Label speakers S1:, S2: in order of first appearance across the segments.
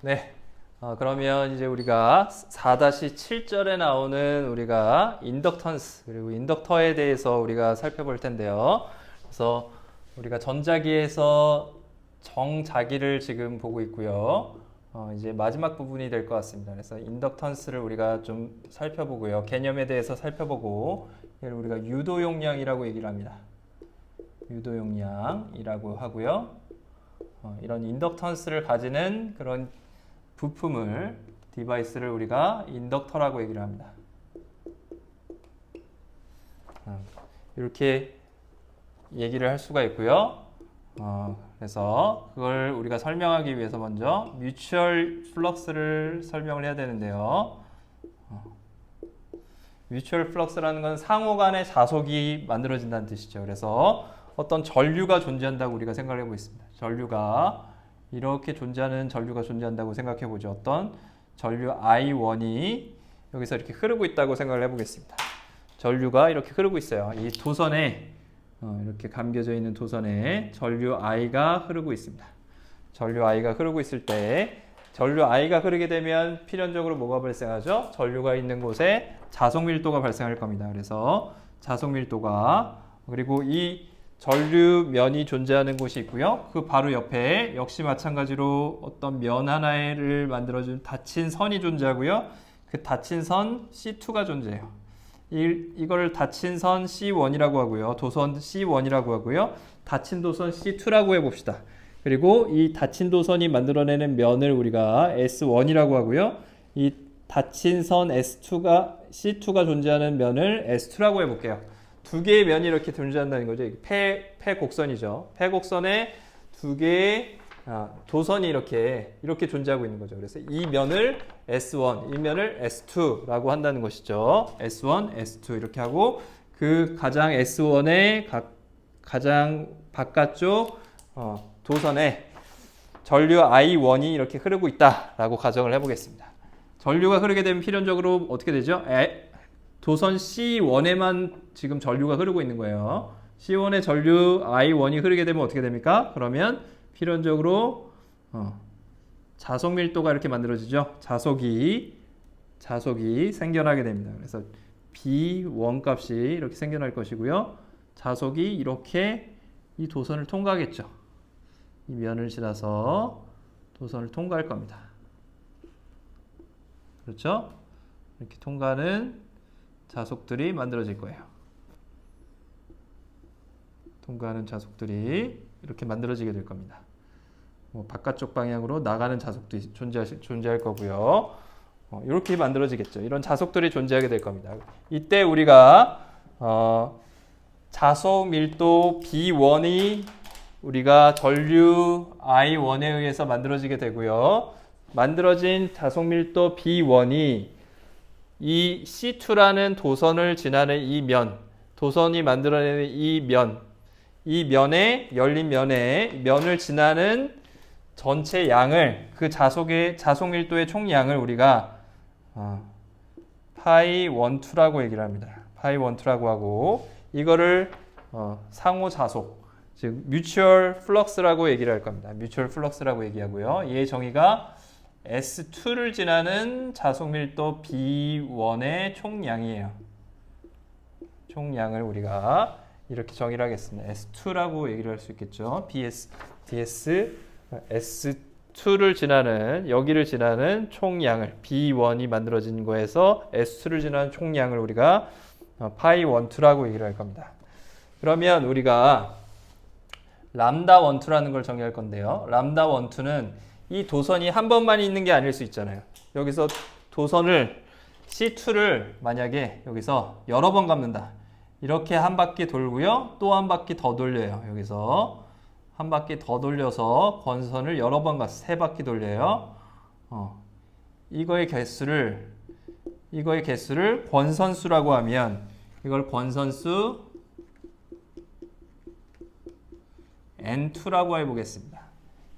S1: 네. 그러면 이제 우리가 4-7절에 나오는 우리가 인덕턴스 그리고 인덕터에 대해서 우리가 살펴볼 텐데요. 그래서 우리가 전자기에서 정자기를 지금 보고 있고요. 이제 마지막 부분이 될 것 같습니다. 그래서 인덕턴스를 우리가 좀 살펴보고요. 개념에 대해서 살펴보고 이걸 우리가 유도용량이라고 얘기를 합니다. 유도용량이라고 하고요. 이런 인덕턴스를 가지는 그런 부품을 디바이스를 우리가 인덕터라고 얘기를 합니다. 이렇게 얘기를 할 수가 있고요. 그래서 그걸 우리가 설명하기 위해서 먼저 뮤추얼 플럭스를 설명을 해야 되는데요. 뮤추얼 플럭스라는 건 상호 간의 자속이 만들어진다는 뜻이죠. 그래서 어떤 전류가 존재한다고 우리가 생각을 해보고 있습니다. 전류가 이렇게 존재하는 전류가 존재한다고 생각해 보죠. 어떤 전류 I1이 여기서 이렇게 흐르고 있다고 생각을 해보겠습니다. 전류가 이렇게 흐르고 있어요. 이 도선에 이렇게 감겨져 있는 도선에 전류 I가 흐르고 있습니다. 전류 I가 흐르고 있을 때 전류 I가 흐르게 되면 필연적으로 뭐가 발생하죠? 전류가 있는 곳에 자속 밀도가 발생할 겁니다. 그래서 자속 밀도가 그리고 이 전류면이 존재하는 곳이 있고요. 그 바로 옆에 역시 마찬가지로 어떤 면 하나를 만들어준 닫힌 선이 존재하고요. 그 닫힌 선 C2가 존재해요. 이걸 닫힌 선 C1이라고 하고요. 도선 C1이라고 하고요. 닫힌 도선 C2라고 해봅시다. 그리고 이 닫힌 도선이 만들어내는 면을 우리가 S1이라고 하고요. 이 닫힌 선 C2가 존재하는 면을 S2라고 해볼게요. 두 개의 면이 이렇게 존재한다는 거죠. 폐곡선이죠. 폐곡선에 두 개의 도선이 이렇게 존재하고 있는 거죠. 그래서 이 면을 S1, 이 면을 S2라고 한다는 것이죠. S1, S2 이렇게 하고 그 가장 S1의 가장 바깥쪽 도선에 전류 I1이 이렇게 흐르고 있다라고 가정을 해보겠습니다. 전류가 흐르게 되면 필연적으로 어떻게 되죠? 도선 C1에만 지금 전류가 흐르고 있는 거예요. C1에 전류 I1이 흐르게 되면 어떻게 됩니까? 그러면 필연적으로 자속 밀도가 이렇게 만들어지죠. 자속이 생겨나게 됩니다. 그래서 B1 값이 이렇게 생겨날 것이고요. 자속이 이렇게 이 도선을 통과하겠죠. 이 면을 지나서 도선을 통과할 겁니다. 그렇죠? 이렇게 통과하는 자속들이 만들어질 거예요. 통과하는 자속들이 이렇게 만들어지게 될 겁니다. 바깥쪽 방향으로 나가는 자속도 존재할 거고요. 이렇게 만들어지겠죠. 이런 자속들이 존재하게 될 겁니다. 이때 우리가 자속 밀도 B1이 우리가 전류 I1에 의해서 만들어지게 되고요. 만들어진 자속 밀도 B1이 이 C2라는 도선을 지나는 이 면, 도선이 만들어내는 이 면에 열린 면을 지나는 전체 양을 그 자속 밀도의 총량을 우리가 파이 12라고 얘기를 합니다. 파이 12라고 하고 이거를 상호 자속, 즉 뮤추얼 플럭스라고 얘기를 할 겁니다. 뮤추얼 플럭스라고 얘기하고요. 얘의 정의가 S2를 지나는 자속 밀도 B1의 총량이에요. 총량을 우리가 이렇게 정의를 하겠습니다. S2라고 얘기를 할 수 있겠죠. DS S2를 지나는 여기를 지나는 총량을 B1이 만들어진 거에서 S2를 지나는 총량을 우리가 파이 12라고 얘기를 할 겁니다. 그러면 우리가 람다 12라는 걸 정의할 건데요. 람다 12는 이 도선이 한 번만 있는 게 아닐 수 있잖아요. 여기서 도선을 C2를 만약에 여기서 여러 번 감는다. 이렇게 한 바퀴 돌고요. 또 한 바퀴 더 돌려요. 여기서 한 바퀴 더 돌려서 권선을 여러 번 가서 세 바퀴 돌려요. 이거의 개수를 권선수라고 하면 이걸 권선수 N2라고 해보겠습니다.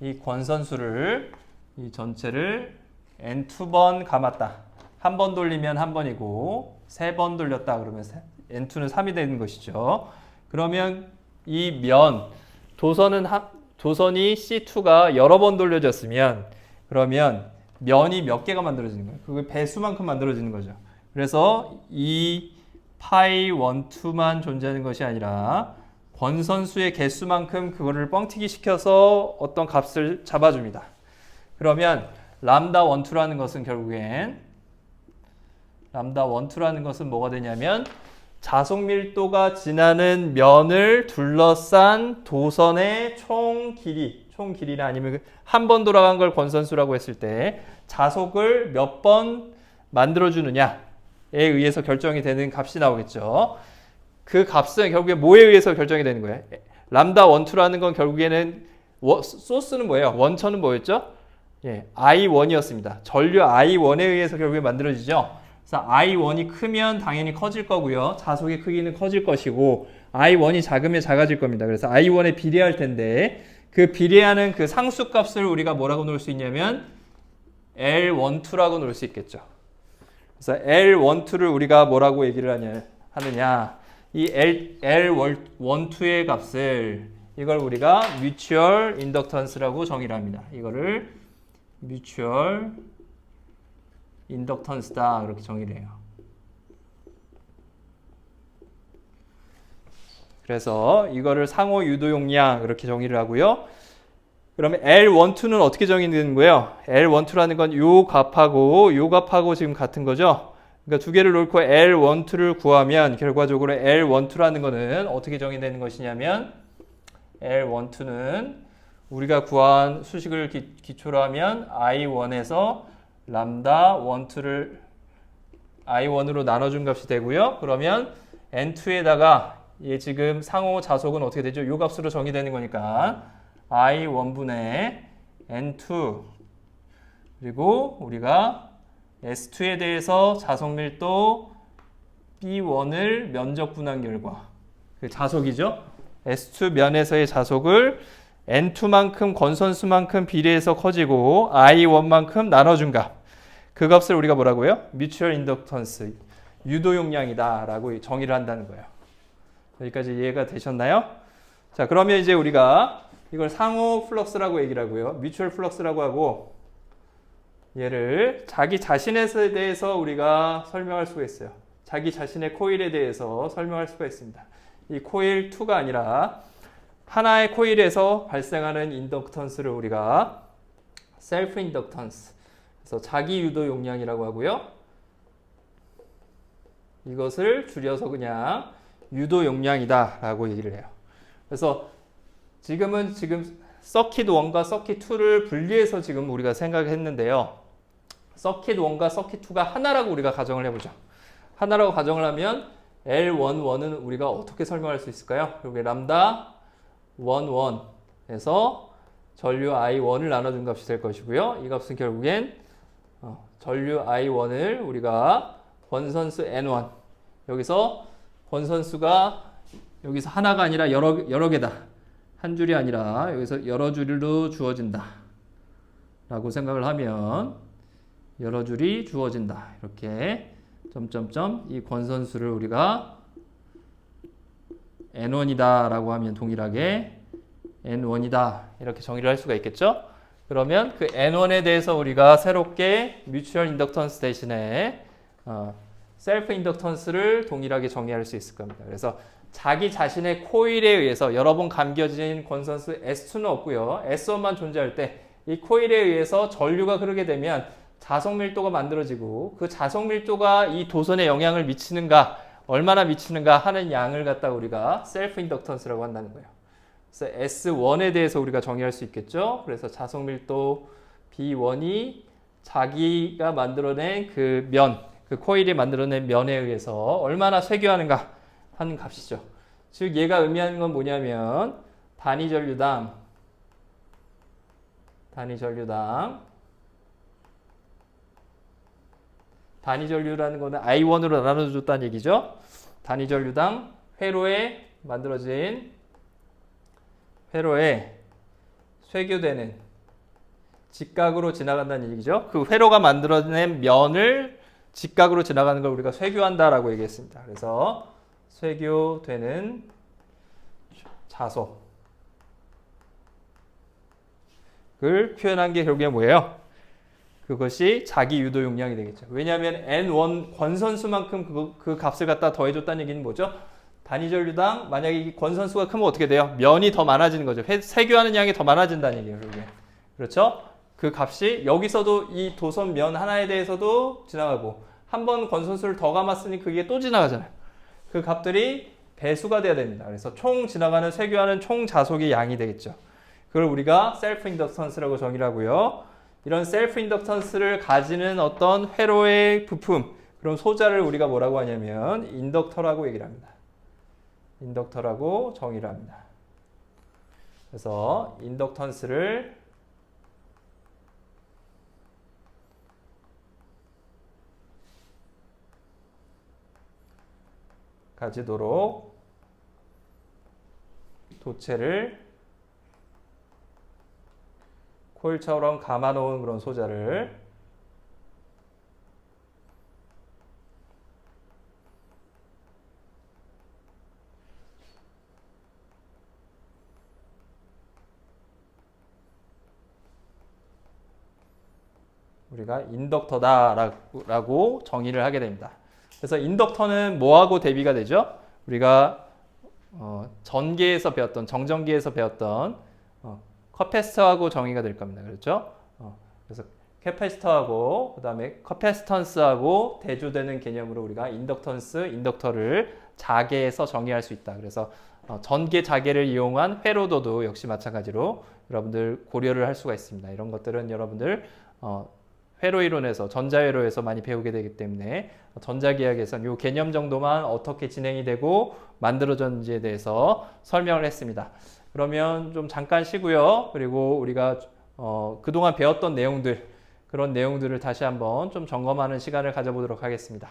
S1: 이 권선수를 이 전체를 N2번 감았다. 한 번 돌리면 한 번이고 세 번 돌렸다 그러면 N2는 3이 되는 것이죠. 그러면 이 면 도선이 C2가 여러 번 돌려졌으면 그러면 면이 몇 개가 만들어지는 거예요? 그게 배수만큼 만들어지는 거죠. 그래서 이 파이 1, 2만 존재하는 것이 아니라 권선수의 개수만큼 그거를 뻥튀기 시켜서 어떤 값을 잡아줍니다. 그러면 람다 1, 2라는 것은 결국엔 람다 1, 2라는 것은 뭐가 되냐면 자속 밀도가 지나는 면을 둘러싼 도선의 총 길이나 아니면 한 번 돌아간 걸 권선수라고 했을 때 자속을 몇 번 만들어주느냐에 의해서 결정이 되는 값이 나오겠죠. 그 값은 결국에 뭐에 의해서 결정이 되는 거예요? 람다 1, 2라는 건 결국에는 소스는 뭐예요? 원천은 뭐였죠? 예, I1이었습니다. 전류 I1에 의해서 결국에 만들어지죠. 그래서 I1이 크면 당연히 커질 거고요. 자속의 크기는 커질 것이고 I1이 작으면 작아질 겁니다. 그래서 I1에 비례할 텐데 그 비례하는 그 상수값을 우리가 뭐라고 놓을 수 있냐면 L12라고 놓을 수 있겠죠. 그래서 L12를 우리가 뭐라고 얘기를 하느냐. 이 L12의 값을 이걸 우리가 뮤추얼 인덕턴스라고 정의를 합니다. 이거를 뮤추얼 인덕턴스다 그렇게 정의를 해요. 그래서 이거를 상호 유도 용량 그렇게 정의를 하고요. 그러면 L12는 어떻게 정의되는 거예요? L12라는 건 요 값하고 지금 같은 거죠. 그러니까 두 개를 놓고 L12를 구하면 결과적으로 L12라는 거는 어떻게 정의되는 것이냐면 L12는 우리가 구한 수식을 기초로 하면 I1에서 람다 1, 2를 I1으로 나눠준 값이 되고요. 그러면 N2에다가 얘 지금 상호 자속은 어떻게 되죠? 요 값으로 정의되는 거니까 I1분의 N2 그리고 우리가 S2에 대해서 자속 밀도 B1을 면적 분한 결과 그 자속이죠. S2 면에서의 자속을 N2만큼 권선수만큼 비례해서 커지고 I1만큼 나눠준 값. 그 값을 우리가 뭐라고요? 뮤추얼 인덕턴스, 유도 용량이다 라고 정의를 한다는 거예요. 여기까지 이해가 되셨나요? 자, 그러면 이제 우리가 이걸 상호 플럭스라고 얘기를 하고요. 뮤추얼 플럭스라고 하고 얘를 자기 자신에 대해서 우리가 설명할 수가 있어요. 자기 자신의 코일에 대해서 설명할 수가 있습니다. 이 코일 2가 아니라 하나의 코일에서 발생하는 인덕턴스를 우리가 셀프 인덕턴스, 그래서 자기 유도 용량이라고 하고요. 이것을 줄여서 그냥 유도 용량이다 라고 얘기를 해요. 그래서 지금 서킷 1과 서킷 2를 분리해서 지금 우리가 생각을 했는데요. 서킷 1과 서킷 2가 하나라고 우리가 가정을 해보죠. 하나라고 가정을 하면 L11은 우리가 어떻게 설명할 수 있을까요? 여기 람다 11에서 전류 I1을 나눠준 값이 될 것이고요. 이 값은 결국엔 전류 I1을 우리가 권선수 N1 여기서 권선수가 여기서 하나가 아니라 여러 개다. 한 줄이 아니라 여기서 여러 줄로 주어진다 라고 생각을 하면 여러 줄이 주어진다. 이렇게 점점점 이 권선수를 우리가 N1이다 라고 하면 동일하게 N1이다 이렇게 정의를 할 수가 있겠죠. 그러면 그 N1에 대해서 우리가 새롭게 뮤추얼 인덕턴스 대신에 셀프 인덕턴스를 동일하게 정의할 수 있을 겁니다. 그래서 자기 자신의 코일에 의해서 여러 번 감겨진 권선수 S2는 없고요. S1만 존재할 때 이 코일에 의해서 전류가 흐르게 되면 자속 밀도가 만들어지고 그 자속 밀도가 이 도선에 영향을 미치는가 얼마나 미치는가 하는 양을 갖다 우리가 셀프 인덕턴스라고 한다는 거예요. 그래서 S1에 대해서 우리가 정의할 수 있겠죠. 그래서 자속 밀도 B1이 자기가 만들어낸 그 면, 그 코일이 만들어낸 면에 의해서 얼마나 쇠교하는가 하는 값이죠. 즉 얘가 의미하는 건 뭐냐면 단위 전류당 단위 전류라는 거는 I1으로 나눠줬다는 얘기죠. 단위 전류당 회로에 만들어진 회로에 쇠교되는 직각으로 지나간다는 얘기죠. 그 회로가 만들어낸 면을 직각으로 지나가는 걸 우리가 쇠교한다라고 얘기했습니다. 그래서 쇠교되는 자속을 표현한 게 결국에 뭐예요? 그것이 자기 유도 용량이 되겠죠. 왜냐하면 N1 권선수만큼 그 값을 갖다 더해줬다는 얘기는 뭐죠? 단위 전류당 만약에 이 권선수가 크면 어떻게 돼요? 면이 더 많아지는 거죠. 세교하는 양이 더 많아진다는 얘기예요. 그게. 그렇죠? 그 값이 여기서도 이 도선 면 하나에 대해서도 지나가고 한 번 권선수를 더 감았으니 그게 또 지나가잖아요. 그 값들이 배수가 돼야 됩니다. 그래서 총 지나가는 세교하는 총 자속의 양이 되겠죠. 그걸 우리가 셀프 인덕턴스라고 정의를 하고요. 이런 셀프 인덕턴스를 가지는 어떤 회로의 부품, 그런 소자를 우리가 뭐라고 하냐면 인덕터라고 얘기를 합니다. 인덕터라고 정의를 합니다. 그래서 인덕턴스를 가지도록 도체를 코일처럼 감아놓은 그런 소자를 우리가 인덕터다라고 정의를 하게 됩니다. 그래서 인덕터는 뭐하고 대비가 되죠? 우리가 전기에서 배웠던, 정전기에서 배웠던 커패시터하고 정의가 될 겁니다. 그렇죠? 그래서 캐패시터하고 그 다음에 커패시턴스하고 대조되는 개념으로 우리가 인덕턴스, 인덕터를 자계에서 정의할 수 있다. 그래서 전개 자계를 이용한 회로도도 역시 마찬가지로 여러분들 고려를 할 수가 있습니다. 이런 것들은 여러분들 회로 이론에서 전자회로에서 많이 배우게 되기 때문에 전자기학에서는 이 개념 정도만 어떻게 진행이 되고 만들어졌는지에 대해서 설명을 했습니다. 그러면 좀 잠깐 쉬고요. 그리고 우리가 그동안 배웠던 내용들, 그런 내용들을 다시 한번 좀 점검하는 시간을 가져보도록 하겠습니다.